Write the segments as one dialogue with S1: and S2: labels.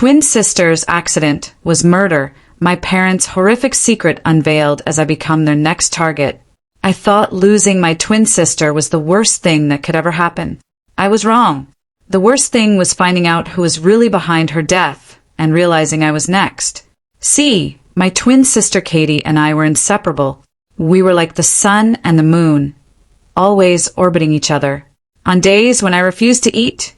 S1: twin sister's accident was murder, my parents' horrific secret unveiled as I become their next target. I thought losing my twin sister was the worst thing that could ever happen. I was wrong. The worst thing was finding out who was really behind her death and realizing I was next. See, my twin sister Katie and I were inseparable. We were like the sun and the moon, always orbiting each other. On days when I refused to eat,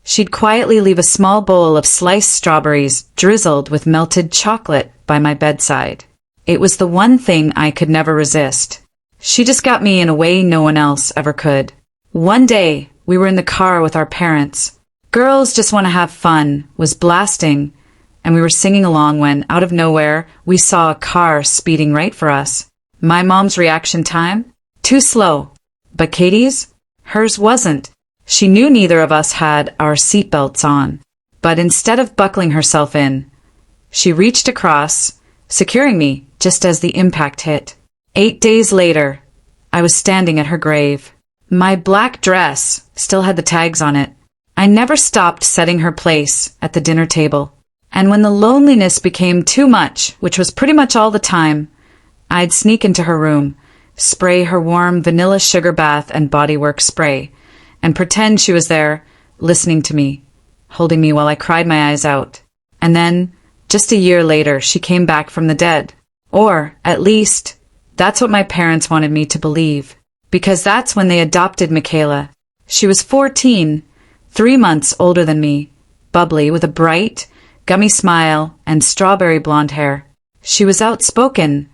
S1: she'd quietly leave a small bowl of sliced strawberries drizzled with melted chocolate by my bedside. It was the one thing I could never resist. She just got me in a way no one else ever could. One day, we were in the car with our parents. Girls Just Want to Have Fun was blasting, and we were singing along when, out of nowhere, we saw a car speeding right for us. My mom's reaction time? Too slow. But Katie's? Hers wasn't. She knew neither of us had our seatbelts on. But instead of buckling herself in, she reached across, securing me just as the impact hit. 8 days later, I was standing at her grave. My black dress still had the tags on it. I never stopped setting her place at the dinner table. And when the loneliness became too much, which was pretty much all the time, I'd sneak into her room, spray her warm vanilla sugar bath and bodywork spray, and pretend she was there, listening to me, holding me while I cried my eyes out. And then, just a year later, she came back from the dead. Or, at least, that's what my parents wanted me to believe. Because that's when they adopted Michaela. She was 14, 3 months older than me, bubbly with a bright, gummy smile and strawberry blonde hair. She was outspoken,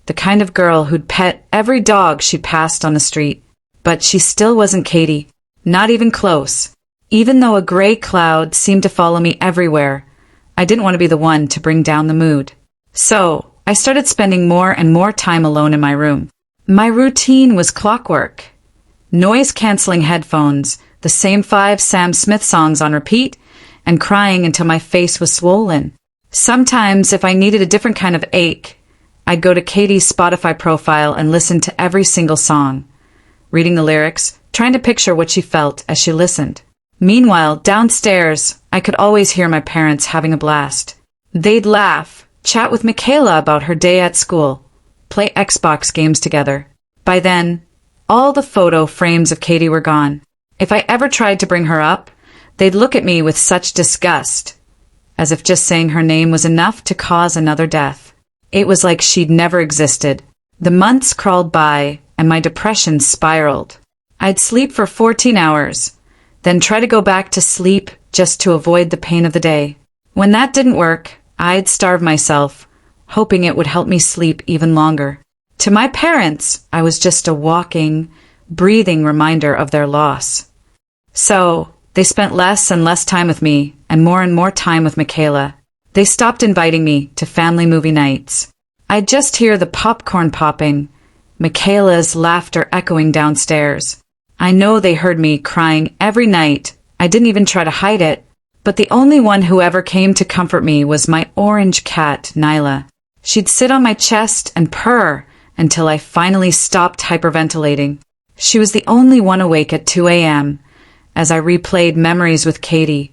S1: the kind of girl who'd pet every dog she passed on the street. But she still wasn't Katie. Not even close. Even though a gray cloud seemed to follow me everywhere, I didn't want to be the one to bring down the mood. So, I started spending more and more time alone in my room. My routine was clockwork. Noise-canceling headphones, the same 5 Sam Smith songs on repeat, and crying until my face was swollen. Sometimes, if I needed a different kind of ache, I'd go to Katie's Spotify profile and listen to every single song, reading the lyrics, trying to picture what she felt as she listened. Meanwhile, downstairs, I could always hear my parents having a blast. They'd laugh, chat with Michaela about her day at school, play Xbox games together. By then, all the photo frames of Katie were gone. If I ever tried to bring her up, they'd look at me with such disgust, as if just saying her name was enough to cause another death. It was like she'd never existed. The months crawled by, and my depression spiraled. I'd sleep for 14 hours, then try to go back to sleep just to avoid the pain of the day. When that didn't work, I'd starve myself, hoping it would help me sleep even longer. To my parents, I was just a walking, breathing reminder of their loss. So, they spent less and less time with me, and more time with Michaela. They stopped inviting me to family movie nights. I'd just hear the popcorn popping, Michaela's laughter echoing downstairs. I know they heard me crying every night. I didn't even try to hide it. But the only one who ever came to comfort me was my orange cat, Nyla. She'd sit on my chest and purr until I finally stopped hyperventilating. She was the only one awake at 2 a.m. as I replayed memories with Katie,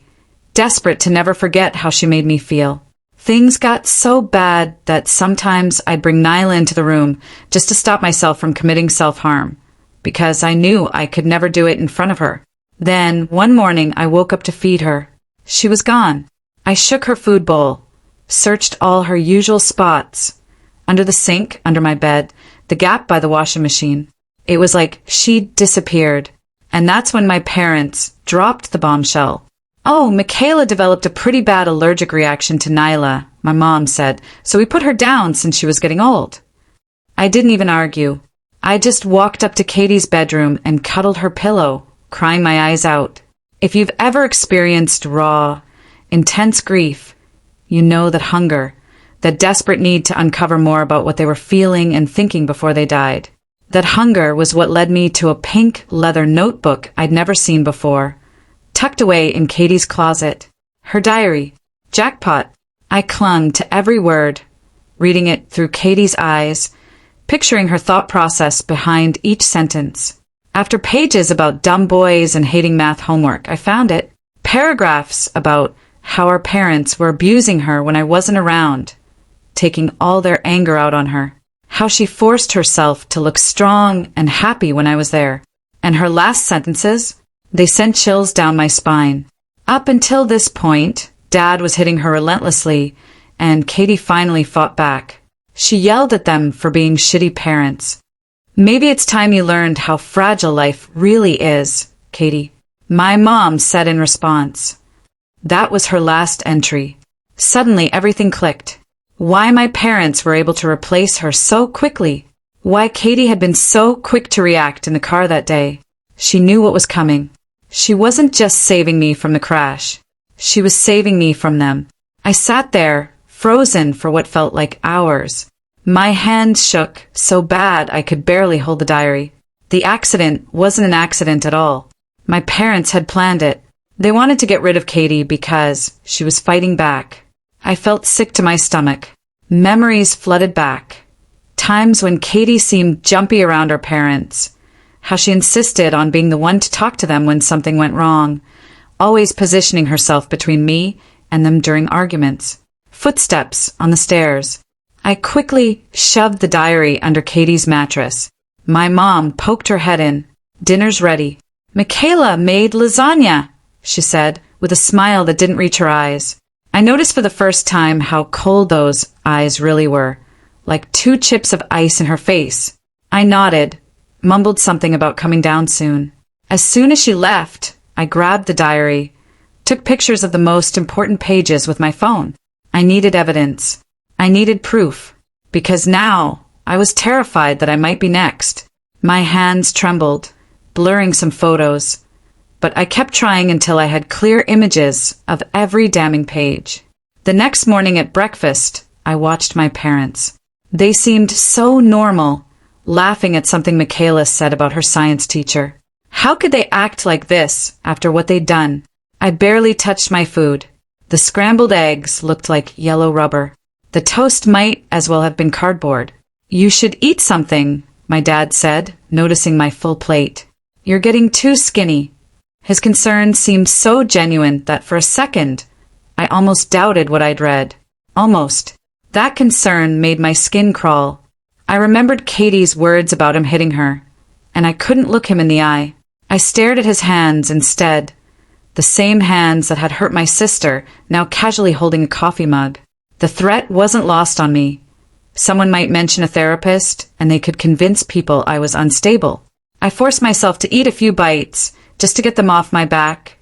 S1: desperate to never forget how she made me feel. Things got so bad that sometimes I'd bring Nyla into the room just to stop myself from committing self-harm, because I knew I could never do it in front of her. Then, one morning, I woke up to feed her. She was gone. I shook her food bowl, searched all her usual spots, under the sink, under my bed, the gap by the washing machine. It was like she'd disappeared. And that's when my parents dropped the bombshell. Oh, Michaela developed a pretty bad allergic reaction to Nyla, my mom said, so we put her down since she was getting old. I didn't even argue. I just walked up to Katie's bedroom and cuddled her pillow, crying my eyes out. If you've ever experienced raw, intense grief, you know that hunger, that desperate need to uncover more about what they were feeling and thinking before they died. That hunger was what led me to a pink leather notebook I'd never seen before, tucked away in Katie's closet. Her diary. Jackpot. I clung to every word, reading it through Katie's eyes, picturing her thought process behind each sentence. After pages about dumb boys and hating math homework, I found it. Paragraphs about how our parents were abusing her when I wasn't around, taking all their anger out on her. How she forced herself to look strong and happy when I was there. And her last sentences, they sent chills down my spine. Up until this point, Dad was hitting her relentlessly, and Katie finally fought back. She yelled at them for being shitty parents. Maybe it's time you learned how fragile life really is, Katie. My mom said in response. That was her last entry. Suddenly everything clicked. Why my parents were able to replace her so quickly. Why Katie had been so quick to react in the car that day. She knew what was coming. She wasn't just saving me from the crash. She was saving me from them. I sat there, frozen for what felt like hours. My hands shook so bad I could barely hold the diary. The accident wasn't an accident at all. My parents had planned it. They wanted to get rid of Katie because she was fighting back. I felt sick to my stomach. Memories flooded back. Times when Katie seemed jumpy around her parents. How she insisted on being the one to talk to them when something went wrong, always positioning herself between me and them during arguments. Footsteps on the stairs. I quickly shoved the diary under Katie's mattress. My mom poked her head in. Dinner's ready. Michaela made lasagna, she said, with a smile that didn't reach her eyes. I noticed for the first time how cold those eyes really were, like 2 chips of ice in her face. I nodded, mumbled something about coming down soon. As soon as she left, I grabbed the diary, took pictures of the most important pages with my phone. I needed evidence. I needed proof, because now I was terrified that I might be next. My hands trembled, blurring some photos, but I kept trying until I had clear images of every damning page. The next morning at breakfast, I watched my parents. They seemed so normal, laughing at something Michaela said about her science teacher. How could they act like this after what they'd done? I barely touched my food. The scrambled eggs looked like yellow rubber. The toast might as well have been cardboard. You should eat something, my dad said, noticing my full plate. You're getting too skinny. His concern seemed so genuine that for a second, I almost doubted what I'd read. Almost. That concern made my skin crawl. I remembered Katie's words about him hitting her, and I couldn't look him in the eye. I stared at his hands instead, the same hands that had hurt my sister, now casually holding a coffee mug. The threat wasn't lost on me. Someone might mention a therapist, and they could convince people I was unstable. I forced myself to eat a few bites, just to get them off my back,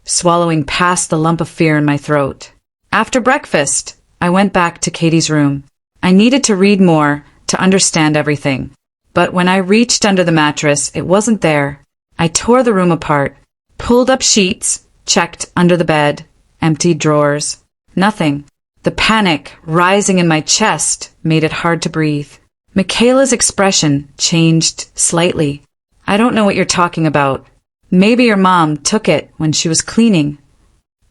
S1: swallowing past the lump of fear in my throat. After breakfast, I went back to Katie's room. I needed to read more to understand everything. But when I reached under the mattress, it wasn't there. I tore the room apart, pulled up sheets, checked under the bed, emptied drawers. Nothing. The panic rising in my chest made it hard to breathe. Michaela's expression changed slightly. I don't know what you're talking about. Maybe your mom took it when she was cleaning.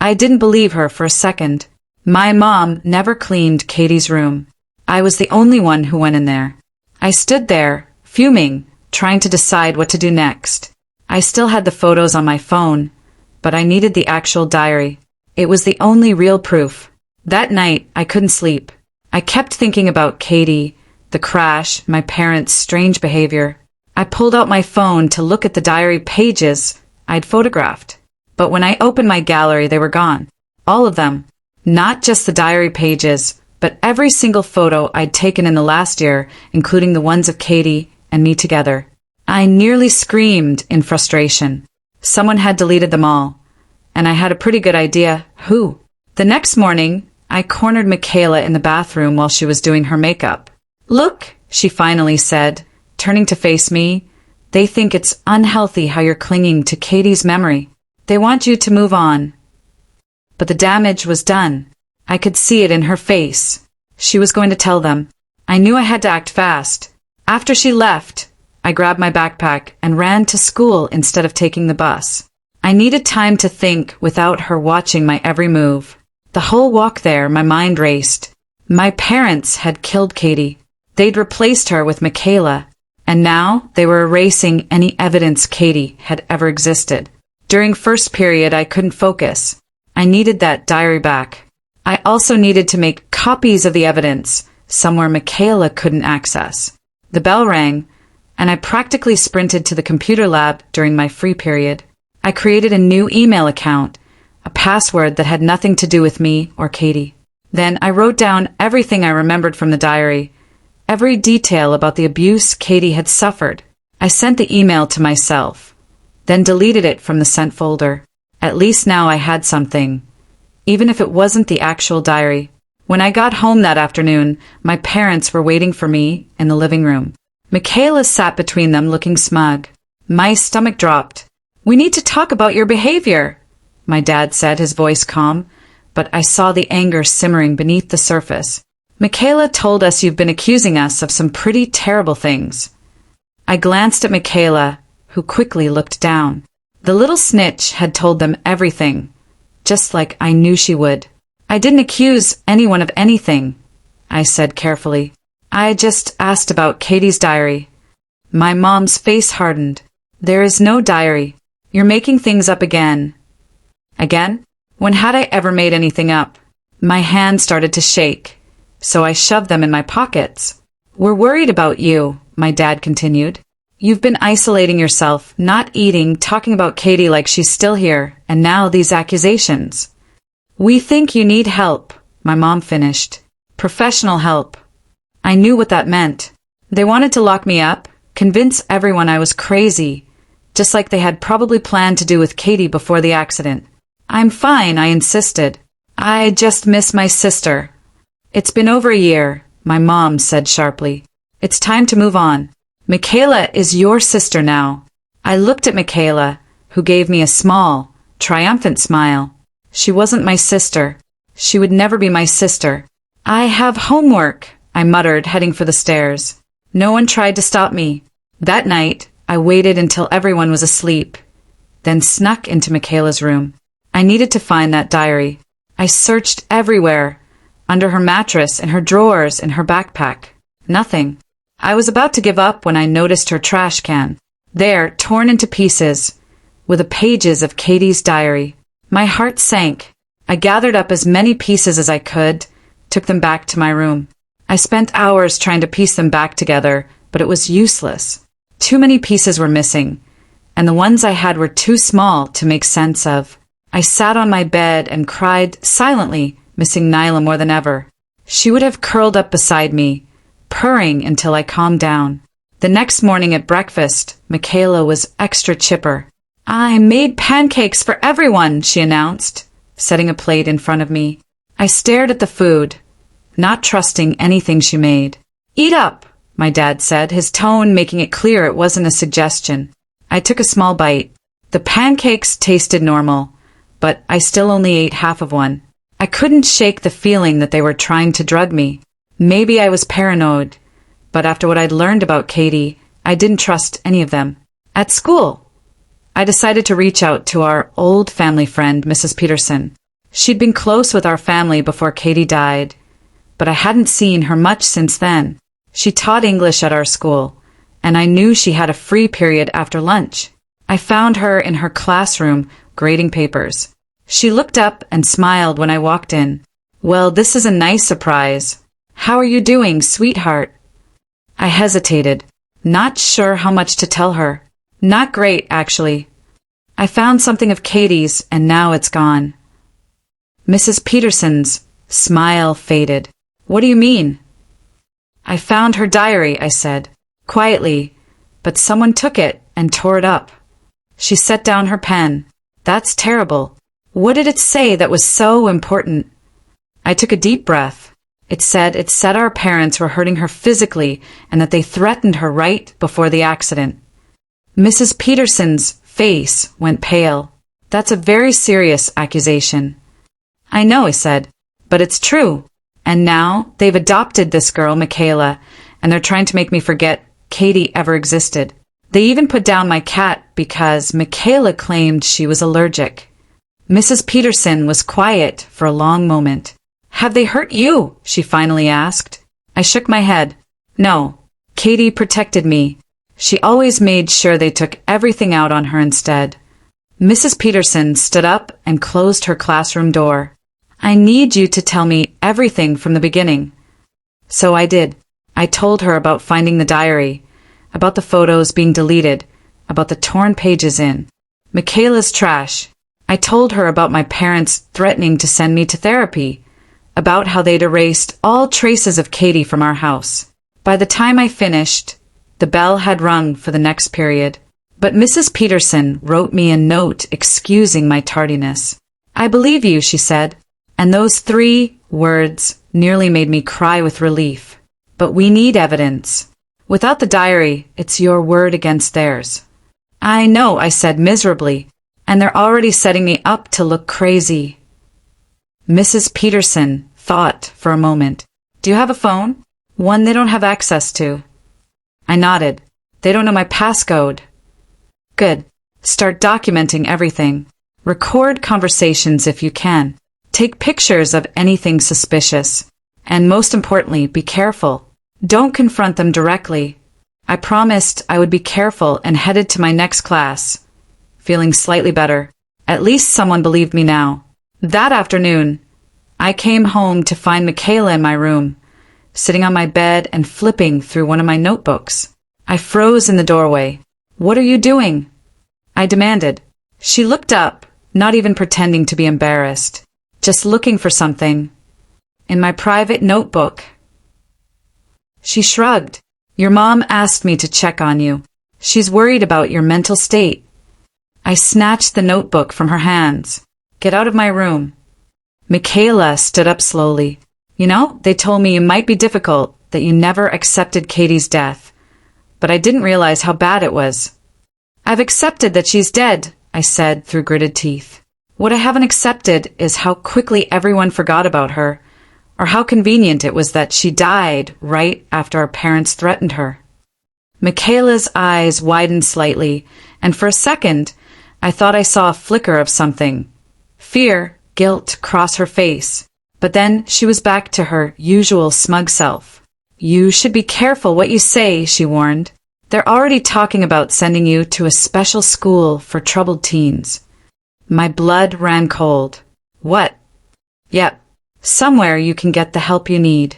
S1: I didn't believe her for a second. My mom never cleaned Katie's room. I was the only one who went in there. I stood there, fuming, trying to decide what to do next. I still had the photos on my phone, but I needed the actual diary. It was the only real proof. That night, I couldn't sleep. I kept thinking about Katie, the crash, my parents' strange behavior. I pulled out my phone to look at the diary pages I'd photographed. But when I opened my gallery, they were gone. All of them. Not just the diary pages, but every single photo I'd taken in the last year, including the ones of Katie and me together. I nearly screamed in frustration. Someone had deleted them all, and I had a pretty good idea who. The next morning, I cornered Michaela in the bathroom while she was doing her makeup. Look, she finally said, turning to face me. They think it's unhealthy how you're clinging to Katie's memory. They want you to move on. But the damage was done. I could see it in her face. She was going to tell them. I knew I had to act fast. After she left, I grabbed my backpack and ran to school instead of taking the bus. I needed time to think without her watching my every move. The whole walk there, my mind raced. My parents had killed Katie. They'd replaced her with Michaela, and now they were erasing any evidence Katie had ever existed. During first period, I couldn't focus. I I needed that diary back. I also needed to make copies of the evidence somewhere Michaela couldn't access. The bell rang, and I practically sprinted to the computer lab during my free period. I created a new email account, a password that had nothing to do with me or Katie. Then I wrote down everything I remembered from the diary, every detail about the abuse Katie had suffered. I sent the email to myself, then deleted it from the sent folder. At least now I had something, even if it wasn't the actual diary. When I got home that afternoon, my parents were waiting for me in the living room. Michaela sat between them looking smug. My stomach dropped. "We need to talk about your behavior," my dad said, his voice calm, but I saw the anger simmering beneath the surface. "Michaela told us you've been accusing us of some pretty terrible things." I glanced at Michaela, who quickly looked down. The little snitch had told them everything, just like I knew she would. "I didn't accuse anyone of anything," I said carefully. "I just asked about Katie's diary." My mom's face hardened. "There is no diary. You're making things up again." Again? When had I ever made anything up? My hands started to shake, so I shoved them in my pockets. "We're worried about you," my dad continued. "You've been isolating yourself, not eating, talking about Katie like she's still here, and now these accusations. We think you need help," my mom finished. "Professional help." I knew what that meant. They wanted to lock me up, convince everyone I was crazy, just like they had probably planned to do with Katie before the accident. "I'm fine," I insisted. "I just miss my sister." "It's been over a year," my mom said sharply. "It's time to move on. Michaela is your sister now." I looked at Michaela, who gave me a small, triumphant smile. She wasn't my sister. She would never be my sister. "I have homework," I muttered, heading for the stairs. No one tried to stop me. That night, I waited until everyone was asleep, then snuck into Michaela's room. I needed to find that diary. I searched everywhere, under her mattress, in her drawers, in her backpack. Nothing. I was about to give up when I noticed her trash can. There, torn into pieces, were the pages of Katie's diary. My heart sank. I gathered up as many pieces as I could, took them back to my room. I spent hours trying to piece them back together, but it was useless. Too many pieces were missing, and the ones I had were too small to make sense of. I sat on my bed and cried silently, missing Nyla more than ever. She would have curled up beside me, purring until I calmed down. The next morning at breakfast, Michaela was extra chipper. "I made pancakes for everyone," she announced, setting a plate in front of me. I stared at the food, not trusting anything she made. "Eat up," my dad said, his tone making it clear it wasn't a suggestion. I took a small bite. The pancakes tasted normal, but I still only ate half of one. I couldn't shake the feeling that they were trying to drug me. Maybe I was paranoid, but after what I'd learned about Katie, I didn't trust any of them. At school, I decided to reach out to our old family friend, Mrs. Peterson. She'd been close with our family before Katie died, but I hadn't seen her much since then. She taught English at our school, and I knew she had a free period after lunch. I found her in her classroom grading papers. She looked up and smiled when I walked in. "Well, this is a nice surprise. How are you doing, sweetheart?" I hesitated, not sure how much to tell her. "Not great, actually. I found something of Katie's, and now it's gone." Mrs. Peterson's smile faded. "What do you mean?" "I found her diary," I said, quietly, "but someone took it and tore it up." She set down her pen. "That's terrible. What did it say that was so important?" I took a deep breath. It said our parents were hurting her physically and that they threatened her right before the accident. Mrs. Peterson's face went pale. "That's a very serious accusation." "I know," I said, "but it's true. And now they've adopted this girl, Michaela, and they're trying to make me forget Katie ever existed. They even put down my cat because Michaela claimed she was allergic." Mrs. Peterson was quiet for a long moment. "Have they hurt you?" she finally asked. I shook my head. "No. Katie protected me. She always made sure they took everything out on her instead." Mrs. Peterson stood up and closed her classroom door. I need you to tell me everything from the beginning. So I did. I told her about finding the diary, about the photos being deleted, about the torn pages in Michaela's trash. I told her about my parents threatening to send me to therapy, about how they'd erased all traces of Katie from our house. By the time I finished, the bell had rung for the next period. But Mrs. Peterson wrote me a note excusing my tardiness. I believe you, she said, and those 3 words nearly made me cry with relief. But we need evidence. Without the diary, it's your word against theirs. I know, I said miserably, and they're already setting me up to look crazy. Mrs. Peterson thought for a moment. Do you have a phone? One they don't have access to. I nodded. They don't know my passcode. Good. Start documenting everything. Record conversations if you can. Take pictures of anything suspicious. And most importantly, be careful. Don't confront them directly. I promised I would be careful and headed to my next class, feeling slightly better. At least someone believed me now. That afternoon, I came home to find Michaela in my room, sitting on my bed and flipping through one of my notebooks. I froze in the doorway. What are you doing? I demanded. She looked up, not even pretending to be embarrassed, just looking for something. In my private notebook. She shrugged. Your mom asked me to check on you. She's worried about your mental state. I snatched the notebook from her hands. Get out of my room. Michaela stood up slowly. You know, they told me you might be difficult, that you never accepted Katie's death. But I didn't realize how bad it was. I've accepted that she's dead, I said through gritted teeth. What I haven't accepted is how quickly everyone forgot about her, or how convenient it was that she died right after our parents threatened her. Michaela's eyes widened slightly, and for a second, I thought I saw a flicker of something. Fear, guilt cross her face. But then she was back to her usual smug self. You should be careful what you say, she warned. They're already talking about sending you to a special school for troubled teens. My blood ran cold. What? Yep. Somewhere you can get the help you need.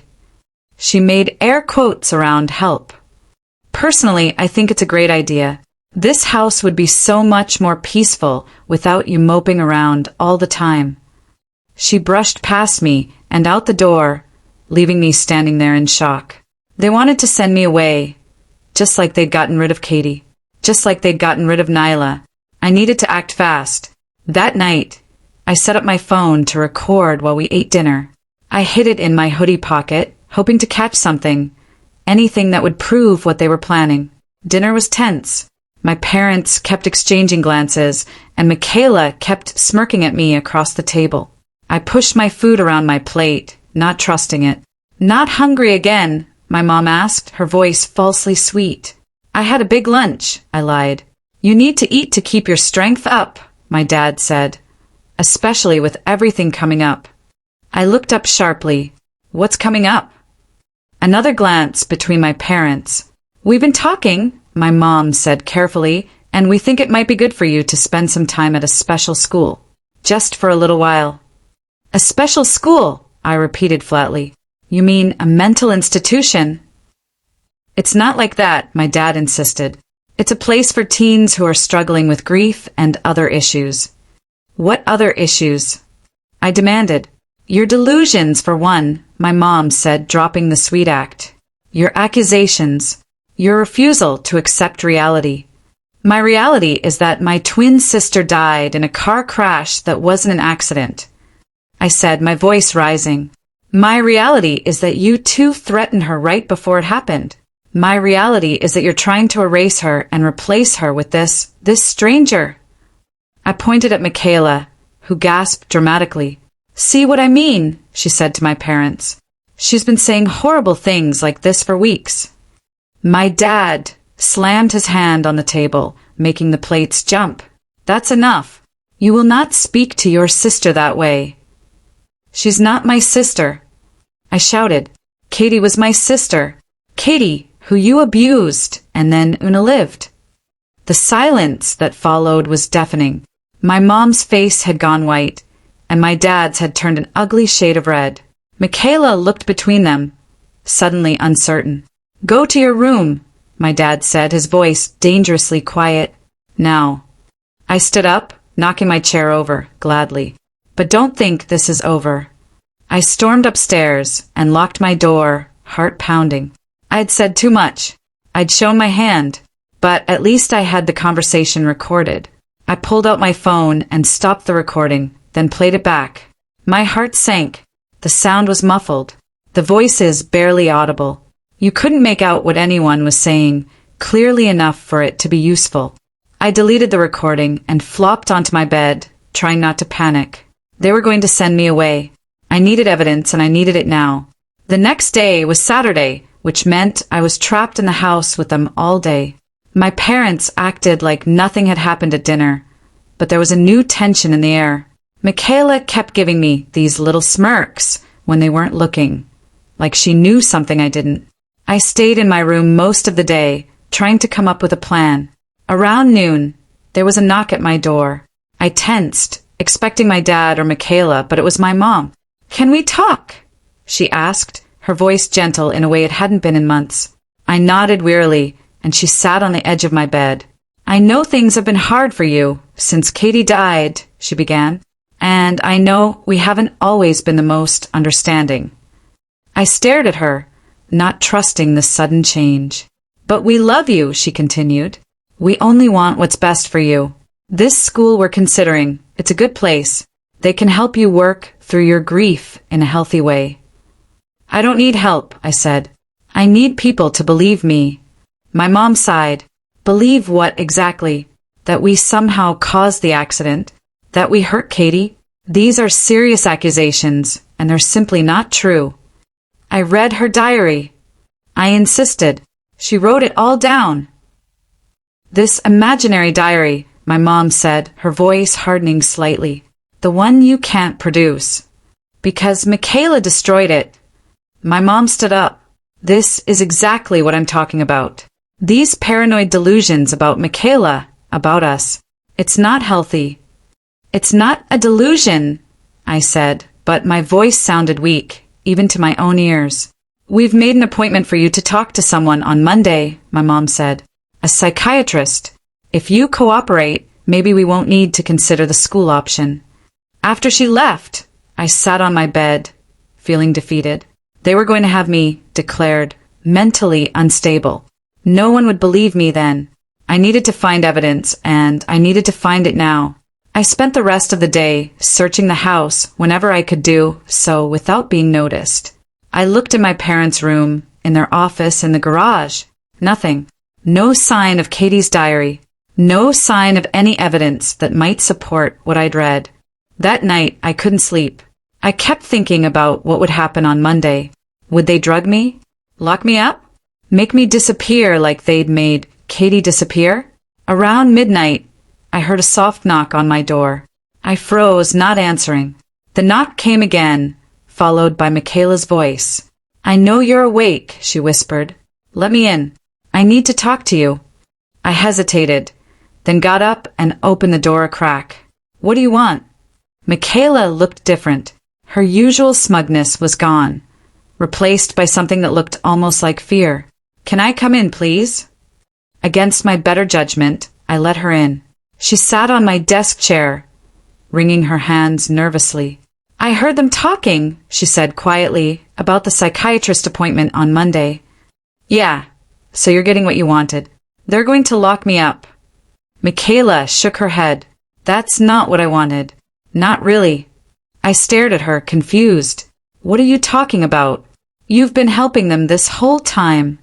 S1: She made air quotes around help. Personally, I think it's a great idea. This house would be so much more peaceful without you moping around all the time. She brushed past me and out the door, leaving me standing there in shock. They wanted to send me away, just like they'd gotten rid of Katie, just like they'd gotten rid of Nyla. I needed to act fast. That night, I set up my phone to record while we ate dinner. I hid it in my hoodie pocket, hoping to catch something, anything that would prove what they were planning. Dinner was tense. My parents kept exchanging glances, and Michaela kept smirking at me across the table. I pushed my food around my plate, not trusting it. Not hungry again, my mom asked, her voice falsely sweet. I had a big lunch, I lied. You need to eat to keep your strength up, my dad said, especially with everything coming up. I looked up sharply. What's coming up? Another glance between my parents. We've been talking, my mom said carefully, and we think it might be good for you to spend some time at a special school. Just for a little while. A special school, I repeated flatly. You mean a mental institution? It's not like that, my dad insisted. It's a place for teens who are struggling with grief and other issues. What other issues? I demanded. Your delusions, for one, my mom said, dropping the sweet act. Your accusations. Your refusal to accept reality. My reality is that my twin sister died in a car crash that wasn't an accident. I said, my voice rising. My reality is that you too threatened her right before it happened. My reality is that you're trying to erase her and replace her with this stranger. I pointed at Michaela, who gasped dramatically. See what I mean, she said to my parents. She's been saying horrible things like this for weeks. My dad slammed his hand on the table, making the plates jump. That's enough. You will not speak to your sister that way. She's not my sister. I shouted. Katie was my sister. Katie, who you abused, and then Una lived. The silence that followed was deafening. My mom's face had gone white, and my dad's had turned an ugly shade of red. Michaela looked between them, suddenly uncertain. "Go to your room," my dad said, his voice dangerously quiet. "Now." I stood up, knocking my chair over, gladly. "But don't think this is over." I stormed upstairs and locked my door, heart pounding. I'd said too much. I'd shown my hand, but at least I had the conversation recorded. I pulled out my phone and stopped the recording, then played it back. My heart sank. The sound was muffled, the voices barely audible. You couldn't make out what anyone was saying, clearly enough for it to be useful. I deleted the recording and flopped onto my bed, trying not to panic. They were going to send me away. I needed evidence, and I needed it now. The next day was Saturday, which meant I was trapped in the house with them all day. My parents acted like nothing had happened at dinner, but there was a new tension in the air. Michaela kept giving me these little smirks when they weren't looking, like she knew something I didn't. I stayed in my room most of the day, trying to come up with a plan. Around noon, there was a knock at my door. I tensed, expecting my dad or Michaela, but it was my mom. "Can we talk?" she asked, her voice gentle in a way it hadn't been in months. I nodded wearily, and she sat on the edge of my bed. "I know things have been hard for you since Katie died," she began, "and I know we haven't always been the most understanding." I stared at her, not trusting this sudden change. "But we love you," she continued. "We only want what's best for you. This school we're considering, it's a good place. They can help you work through your grief in a healthy way." "I don't need help," I said. "I need people to believe me." My mom sighed. "Believe what exactly? That we somehow caused the accident? That we hurt Katie? These are serious accusations, and they're simply not true." I read her diary. I insisted. She wrote it all down. "This imaginary diary," my mom said, her voice hardening slightly. "The one you can't produce. Because Michaela destroyed it." My mom stood up. "This is exactly what I'm talking about. These paranoid delusions about Michaela, about us. It's not healthy." "It's not a delusion," I said, but my voice sounded weak, even to my own ears. "We've made an appointment for you to talk to someone on Monday," my mom said. "A psychiatrist. If you cooperate, maybe we won't need to consider the school option." After she left, I sat on my bed, feeling defeated. They were going to have me declared mentally unstable. No one would believe me then. I needed to find evidence, and I needed to find it now. I spent the rest of the day searching the house whenever I could do so without being noticed. I looked in my parents' room, in their office, in the garage. Nothing. No sign of Katie's diary. No sign of any evidence that might support what I'd read. That night, I couldn't sleep. I kept thinking about what would happen on Monday. Would they drug me? Lock me up? Make me disappear like they'd made Katie disappear? Around midnight, I heard a soft knock on my door. I froze, not answering. The knock came again, followed by Michaela's voice. "I know you're awake," she whispered. "Let me in. I need to talk to you." I hesitated, then got up and opened the door a crack. "What do you want?" Michaela looked different. Her usual smugness was gone, replaced by something that looked almost like fear. "Can I come in, please?" Against my better judgment, I let her in. She sat on my desk chair, wringing her hands nervously. "I heard them talking," she said quietly, "about the psychiatrist appointment on Monday." "Yeah, so you're getting what you wanted. They're going to lock me up." Michaela shook her head. "That's not what I wanted. Not really." I stared at her, confused. "What are you talking about? You've been helping them this whole time."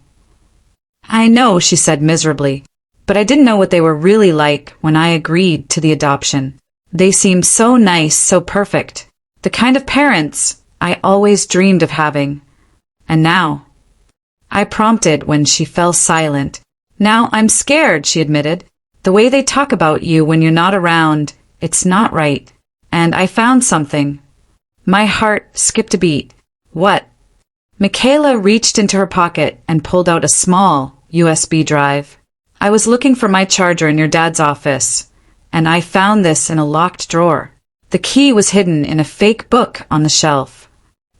S1: "I know," she said miserably, "but I didn't know what they were really like when I agreed to the adoption. They seemed so nice, so perfect. The kind of parents I always dreamed of having. And now—" I prompted when she fell silent. "Now I'm scared," she admitted. "The way they talk about you when you're not around, it's not right. And I found something." My heart skipped a beat. "What?" Michaela reached into her pocket and pulled out a small USB drive. "I was looking for my charger in your dad's office. and I found this in a locked drawer. The key was hidden in a fake book on the shelf.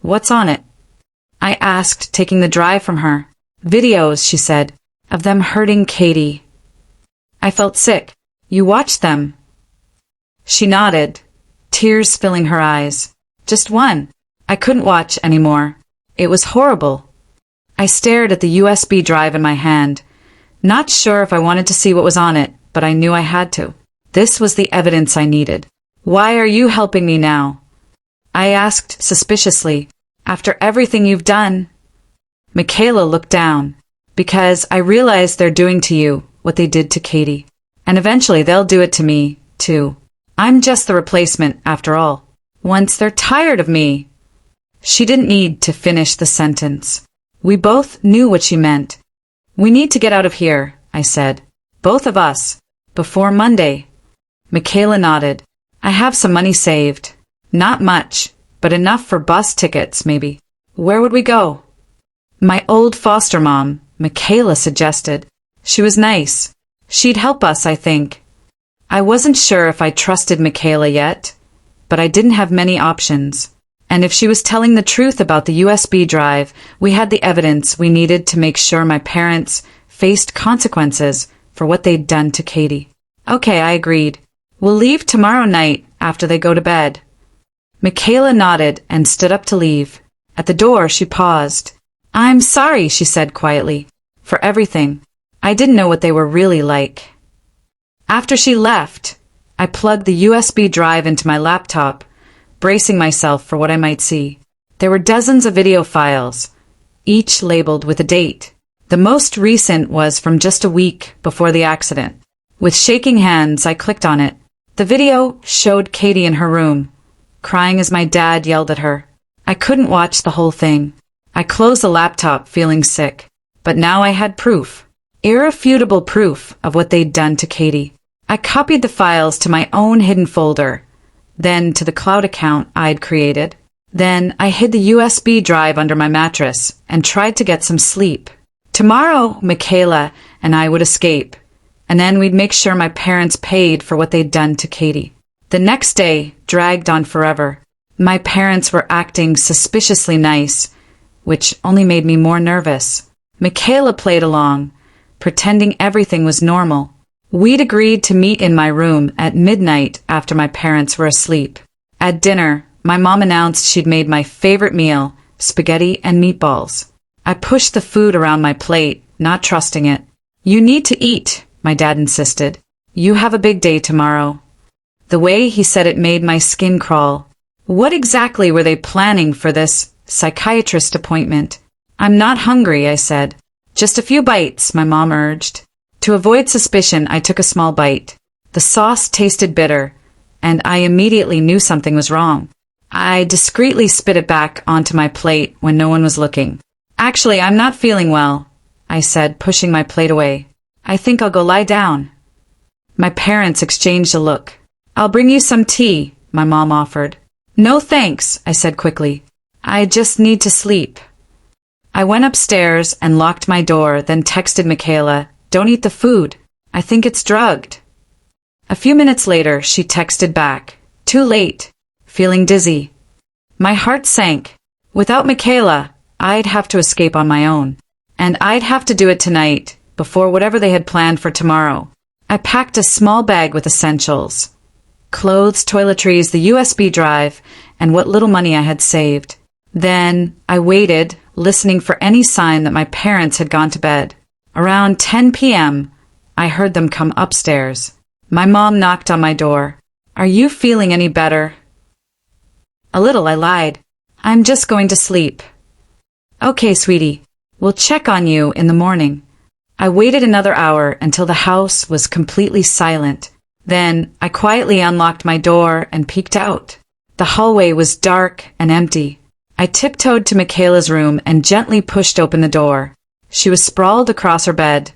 S1: What's on it? I asked, taking the drive from her. Videos, she said, of them hurting Katie. I felt sick. You watched them? She nodded, tears filling her eyes. Just one. I couldn't watch anymore. It was horrible. I stared at the USB drive in my hand, not sure if I wanted to see what was on it, but I knew I had to. This was the evidence I needed. Why are you helping me now? I asked suspiciously. After everything you've done. Michaela looked down. Because I realized they're doing to you what they did to Katie. And eventually they'll do it to me, too. I'm just the replacement, after all. Once they're tired of me. She didn't need to finish the sentence. We both knew what she meant. We need to get out of here, I said. Both of us. Before Monday. Michaela nodded. I have some money saved. Not much, but enough for bus tickets, maybe. Where would we go? My old foster mom, Michaela suggested. She was nice. She'd help us, I think. I wasn't sure if I trusted Michaela yet, but I didn't have many options. And if she was telling the truth about the USB drive, we had the evidence we needed to make sure my parents faced consequences for what they'd done to Katie. Okay, I agreed. We'll leave tomorrow night after they go to bed. Michaela nodded and stood up to leave. At the door, she paused. I'm sorry, she said quietly, for everything. I didn't know what they were really like. After she left, I plugged the USB drive into my laptop, bracing myself for what I might see. There were dozens of video files, each labeled with a date. The most recent was from just a week before the accident. With shaking hands, I clicked on it. The video showed Katie in her room, crying as my dad yelled at her. I couldn't watch the whole thing. I closed the laptop feeling sick, but now I had proof. Irrefutable proof of what they'd done to Katie. I copied the files to my own hidden folder, then to the cloud account I'd created. Then I hid the USB drive under my mattress and tried to get some sleep. Tomorrow, Michaela and I would escape, and then we'd make sure my parents paid for what they'd done to Katie. The next day dragged on forever. My parents were acting suspiciously nice, which only made me more nervous. Michaela played along, pretending everything was normal. We'd agreed to meet in my room at midnight after my parents were asleep. At dinner, my mom announced she'd made my favorite meal, spaghetti and meatballs. I pushed the food around my plate, not trusting it. You need to eat, my dad insisted. You have a big day tomorrow. The way he said it made my skin crawl. What exactly were they planning for this psychiatrist appointment? I'm not hungry, I said. Just a few bites, my mom urged. To avoid suspicion, I took a small bite. The sauce tasted bitter, and I immediately knew something was wrong. I discreetly spit it back onto my plate when no one was looking. Actually, I'm not feeling well, I said, pushing my plate away. I think I'll go lie down. My parents exchanged a look. I'll bring you some tea, my mom offered. No thanks, I said quickly. I just need to sleep. I went upstairs and locked my door, then texted Michaela, Don't eat the food. I think it's drugged. A few minutes later, she texted back. Too late. Feeling dizzy. My heart sank. Without Michaela, I'd have to escape on my own. And I'd have to do it tonight, before whatever they had planned for tomorrow. I packed a small bag with essentials. Clothes, toiletries, the USB drive, and what little money I had saved. Then I waited, listening for any sign that my parents had gone to bed. Around 10 p.m., I heard them come upstairs. My mom knocked on my door. Are you feeling any better? A little, I lied. I'm just going to sleep. Okay, sweetie. We'll check on you in the morning. I waited another hour until the house was completely silent. Then I quietly unlocked my door and peeked out. The hallway was dark and empty. I tiptoed to Michaela's room and gently pushed open the door. She was sprawled across her bed,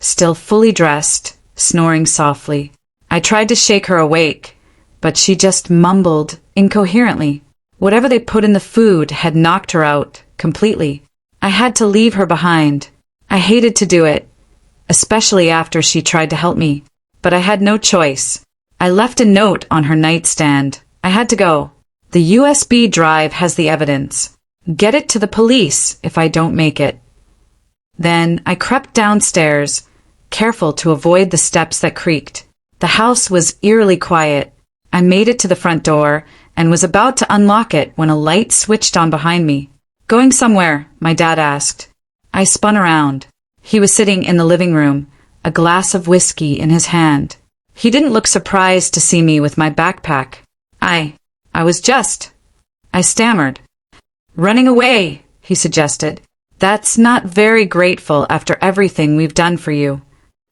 S1: still fully dressed, snoring softly. I tried to shake her awake, but she just mumbled incoherently. Whatever they put in the food had knocked her out completely. I had to leave her behind. I hated to do it, especially after she tried to help me, but I had no choice. I left a note on her nightstand. I had to go. The USB drive has the evidence. Get it to the police if I don't make it. Then I crept downstairs, careful to avoid the steps that creaked. The house was eerily quiet. I made it to the front door and was about to unlock it when a light switched on behind me. Going somewhere? My dad asked. I spun around. He was sitting in the living room, a glass of whiskey in his hand. He didn't look surprised to see me with my backpack. I was just... I stammered. Running away, he suggested. That's not very grateful after everything we've done for you.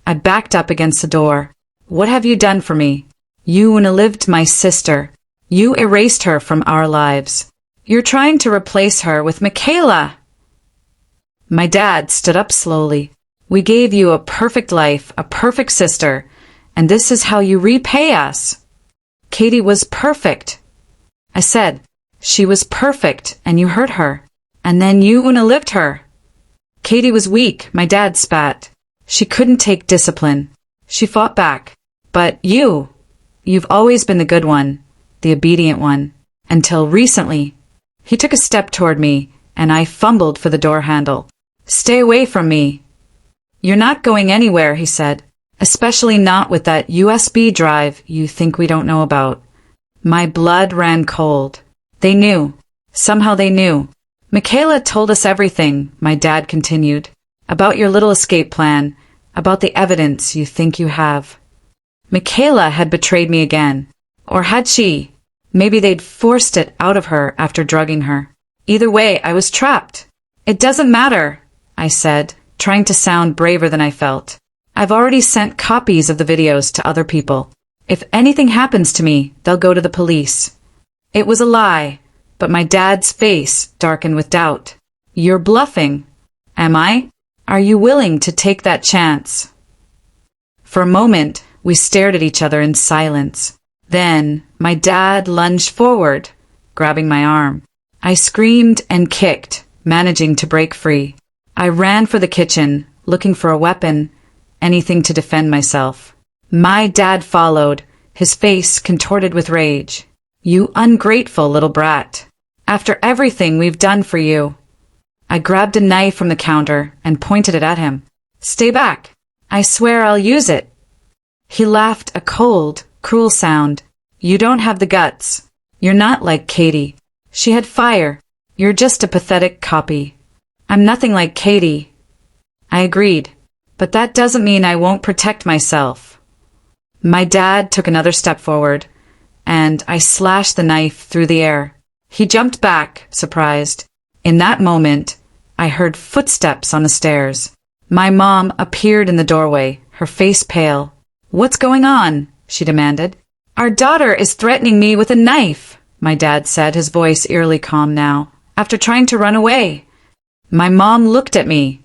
S1: I backed up against the door. What have you done for me? You outlived my sister. You erased her from our lives. You're trying to replace her with Michaela. My dad stood up slowly. We gave you a perfect life, a perfect sister, and this is how you repay us. Katie was perfect. I said, she was perfect, and you hurt her. And then you outlived her. Katie was weak, my dad spat. She couldn't take discipline. She fought back. But you've always been the good one, the obedient one, until recently. He took a step toward me, and I fumbled for the door handle. Stay away from me. You're not going anywhere, he said, especially not with that USB drive you think we don't know about. My blood ran cold. They knew. Somehow they knew. Michaela told us everything, my dad continued, about your little escape plan, about the evidence you think you have. Michaela had betrayed me again. Or had she? Maybe they'd forced it out of her after drugging her. Either way, I was trapped. It doesn't matter, I said, trying to sound braver than I felt. I've already sent copies of the videos to other people. If anything happens to me, they'll go to the police. It was a lie, but my dad's face darkened with doubt. You're bluffing. Am I? Are you willing to take that chance? For a moment, we stared at each other in silence. Then, my dad lunged forward, grabbing my arm. I screamed and kicked, managing to break free. I ran for the kitchen, looking for a weapon, anything to defend myself. My dad followed, his face contorted with rage. You ungrateful little brat. After everything we've done for you. I grabbed a knife from the counter and pointed it at him. Stay back. I swear I'll use it. He laughed a cold, cruel sound. You don't have the guts. You're not like Katie. She had fire. You're just a pathetic copy. I'm nothing like Katie. I agreed, but that doesn't mean I won't protect myself. My dad took another step forward, and I slashed the knife through the air. He jumped back, surprised. In that moment, I heard footsteps on the stairs. My mom appeared in the doorway, her face pale. What's going on? She demanded. Our daughter is threatening me with a knife, my dad said, his voice eerily calm now, after trying to run away. My mom looked at me,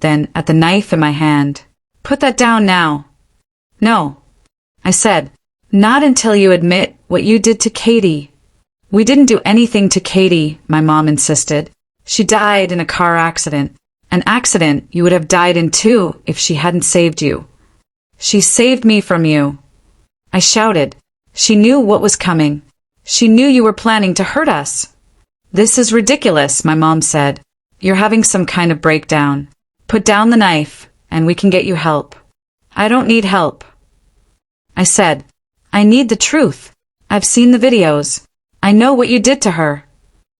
S1: then at the knife in my hand. Put that down now. No, I said, not until you admit what you did to Katie. We didn't do anything to Katie, my mom insisted. She died in a car accident. An accident you would have died in too if she hadn't saved you. She saved me from you. I shouted. She knew what was coming. She knew you were planning to hurt us. This is ridiculous, my mom said. You're having some kind of breakdown. Put down the knife, and we can get you help. I don't need help. I said, I need the truth. I've seen the videos. I know what you did to her.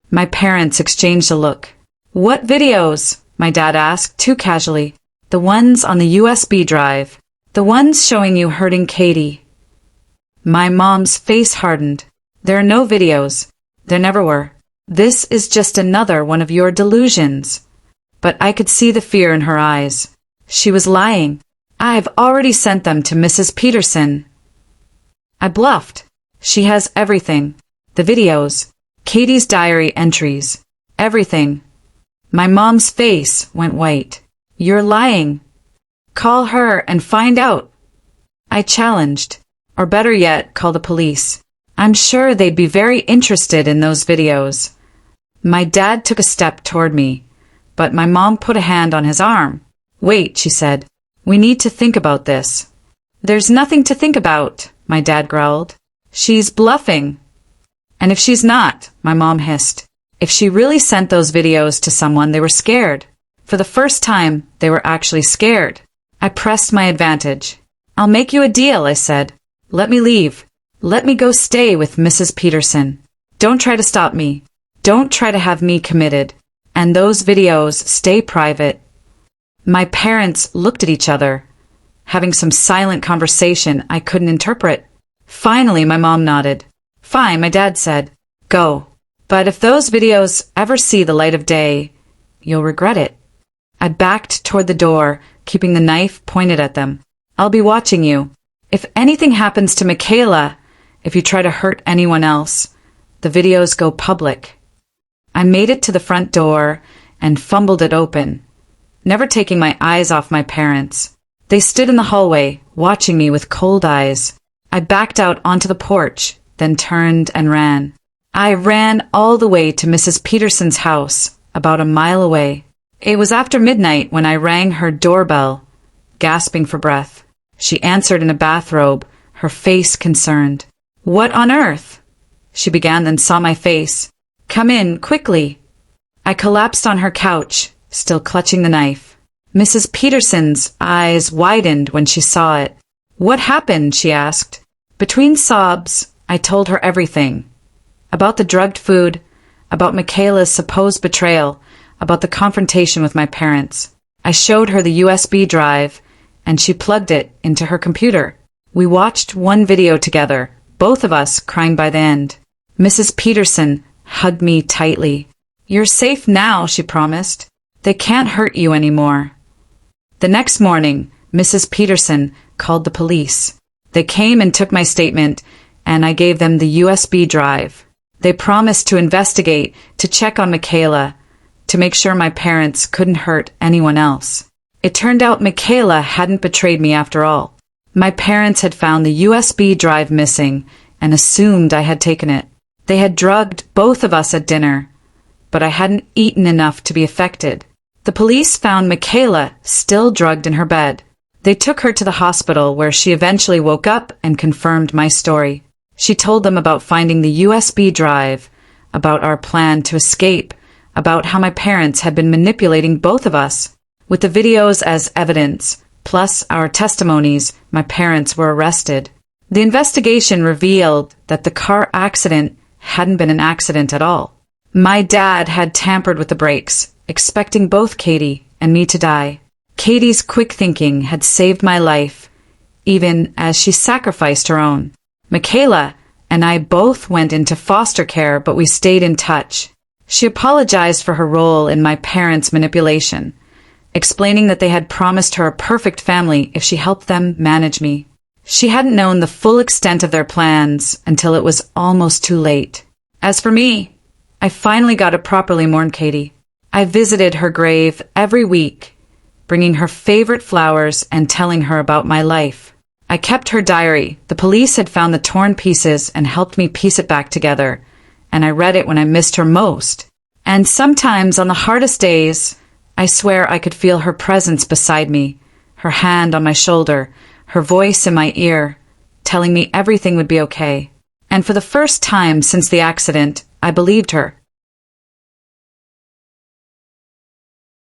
S1: My parents exchanged a look. What videos? My dad asked, too casually. The ones on the USB drive. The ones showing you hurting Katie. My mom's face hardened. There are no videos. There never were. This is just another one of your delusions. But I could see the fear in her eyes. She was lying. I've already sent them to Mrs. Peterson. I bluffed. She has everything. The videos. Katie's diary entries. Everything. My mom's face went white. You're lying. Call her and find out. I challenged. Or better yet, call the police. I'm sure they'd be very interested in those videos. My dad took a step toward me, but my mom put a hand on his arm. Wait, she said. We need to think about this. There's nothing to think about, my dad growled. She's bluffing. And if she's not, my mom hissed. If she really sent those videos to someone, they were scared. For the first time, they were actually scared. I pressed my advantage. I'll make you a deal, I said. Let me leave. Let me go stay with Mrs. Peterson. Don't try to stop me. Don't try to have me committed. And those videos stay private. My parents looked at each other, having some silent conversation I couldn't interpret. Finally, my mom nodded. Fine, my dad said. Go. But if those videos ever see the light of day, you'll regret it. I backed toward the door, keeping the knife pointed at them. I'll be watching you. If anything happens to Michaela, if you try to hurt anyone else, the videos go public. I made it to the front door and fumbled it open, never taking my eyes off my parents. They stood in the hallway, watching me with cold eyes. I backed out onto the porch, then turned and ran. I ran all the way to Mrs. Peterson's house, about a mile away. It was after midnight when I rang her doorbell, gasping for breath. She answered in a bathrobe, her face concerned. What on earth? She began, then saw my face. Come in, quickly. I collapsed on her couch, still clutching the knife. Mrs. Peterson's eyes widened when she saw it. What happened? She asked. Between sobs, I told her everything. About the drugged food, about Michaela's supposed betrayal, about the confrontation with my parents. I showed her the USB drive, and she plugged it into her computer. We watched one video together, both of us crying by the end. Mrs. Peterson hugged me tightly. You're safe now, she promised. They can't hurt you anymore. The next morning, Mrs. Peterson called the police. They came and took my statement, and I gave them the USB drive. They promised to investigate, to check on Michaela, to make sure my parents couldn't hurt anyone else. It turned out Michaela hadn't betrayed me after all. My parents had found the USB drive missing and assumed I had taken it. They had drugged both of us at dinner, but I hadn't eaten enough to be affected. The police found Michaela still drugged in her bed. They took her to the hospital where she eventually woke up and confirmed my story. She told them about finding the USB drive, about our plan to escape, about how my parents had been manipulating both of us. With the videos as evidence, plus our testimonies, my parents were arrested. The investigation revealed that the car accident hadn't been an accident at all. My dad had tampered with the brakes, expecting both Katie and me to die. Katie's quick thinking had saved my life, even as she sacrificed her own. Michaela and I both went into foster care, but we stayed in touch. She apologized for her role in my parents' manipulation, explaining that they had promised her a perfect family if she helped them manage me. She hadn't known the full extent of their plans until it was almost too late. As for me, I finally got to properly mourn Katie. I visited her grave every week, bringing her favorite flowers and telling her about my life. I kept her diary. The police had found the torn pieces and helped me piece it back together, and I read it when I missed her most. And sometimes on the hardest days, I swear I could feel her presence beside me, her hand on my shoulder, her voice in my ear, telling me everything would be okay. And for the first time since the accident, I believed her.